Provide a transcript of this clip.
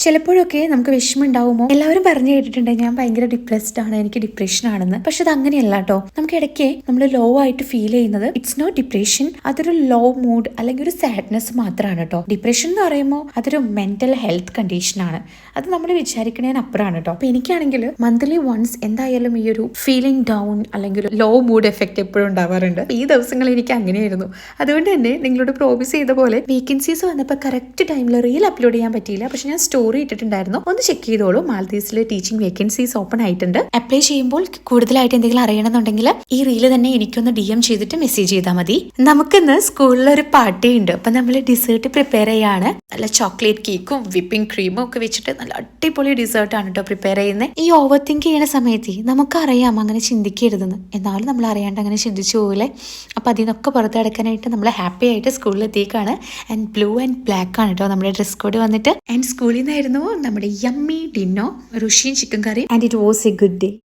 ചിലപ്പോഴൊക്കെ നമുക്ക് വിഷമം ഉണ്ടാവുമോ? എല്ലാവരും പറഞ്ഞു കേട്ടിട്ടുണ്ട് ഞാൻ ഭയങ്കര ഡിപ്രസ്ഡ് ആണ്, എനിക്ക് ഡിപ്രഷൻ ആണെന്ന്. പക്ഷെ അത് അങ്ങനെയല്ല കേട്ടോ. നമുക്ക് ഇടയ്ക്ക് നമ്മൾ ലോ ആയിട്ട് ഫീൽ ചെയ്യുന്നത് ഇറ്റ്സ് നോട്ട് ഡിപ്രഷൻ, അതൊരു ലോ മൂഡ് അല്ലെങ്കിൽ ഒരു സാഡ്നെസ് മാത്രമാണ് കേട്ടോ. ഡിപ്രഷൻ എന്ന് പറയുമ്പോൾ അതൊരു മെന്റൽ ഹെൽത്ത് കണ്ടീഷൻ ആണ്. അത് നമ്മൾ വിചാരിക്കുന്നതിനപ്പുറമാണ് കേട്ടോ. അപ്പൊ എനിക്കാണെങ്കിൽ മന്ത്ലി വൺസ് എന്തായാലും ഈ ഒരു ഫീലിംഗ് ഡൗൺ അല്ലെങ്കിൽ ലോ മൂഡ് എഫക്റ്റ് എപ്പോഴും ഉണ്ടാവാറുണ്ട്. ഈ ദിവസങ്ങൾ എനിക്ക് അങ്ങനെയായിരുന്നു. അതുകൊണ്ട് തന്നെ നിങ്ങളോട് പ്രോമിസ് ചെയ്ത പോലെ വേക്കൻസീസ് വന്നപ്പോൾ കറക്റ്റ് ടൈമിൽ റീൽ അപ്ലോഡ് ചെയ്യാൻ പറ്റിയില്ല. പക്ഷെ ഞാൻ സ്റ്റോറി ഇട്ടിട്ടുണ്ടായിരുന്നു, ഒന്ന് ചെക്ക് ചെയ്തോളൂ. മാൽദീവ്സിൽ ടീച്ചിങ് വേക്കൻസീസ് ഓപ്പൺ ആയിട്ടുണ്ട്. അപ്ലൈ ചെയ്യുമ്പോൾ കൂടുതലായിട്ട് എന്തെങ്കിലും അറിയണമെന്നുണ്ടെങ്കിൽ ഈ റീല് തന്നെ എനിക്കൊന്ന് DM ചെയ്തിട്ട് മെസ്സേജ് ചെയ്താൽ മതി. നമുക്കിന്ന് സ്കൂളിലൊരു പാർട്ടി ഉണ്ട്. അപ്പൊ നമ്മൾ ഡിസേർട്ട് പ്രിപ്പയർ ചെയ്യാണ്. നല്ല ചോക്ലേറ്റ് കേക്കും വിപ്പിംഗ് ക്രീമും ഒക്കെ വെച്ചിട്ട് നല്ല അടിപൊളി ഡിസേർട്ടാണ് കേട്ടോ പ്രിപ്പയർ ചെയ്യുന്നത്. ഈ ഓവർ തിങ്ക് ചെയ്യുന്ന സമയത്ത് നമുക്കറിയാം അങ്ങനെ ചിന്തിക്കരുതെന്ന്, എന്നാലും നമ്മൾ അറിയാണ്ട് അങ്ങനെ ചിന്തിച്ചു പോകില്ലേ. അപ്പൊ അതിൽ നിന്നൊക്കെ പുറത്ത് കിടക്കാനായിട്ട് നമ്മൾ ഹാപ്പി ആയിട്ട് സ്കൂളിൽ എത്തിയേക്കാണ്. ആൻഡ് ബ്ലൂ ആൻഡ് ബ്ലാക്ക് ആണ് കേട്ടോ നമ്മുടെ ഡ്രസ് കോഡ് വന്നിട്ട്. ആൻഡ് സ്കൂളിൽ നിന്നായിരുന്നു നമ്മുടെ yummy dinner, Russian chicken curry. And it was a good day.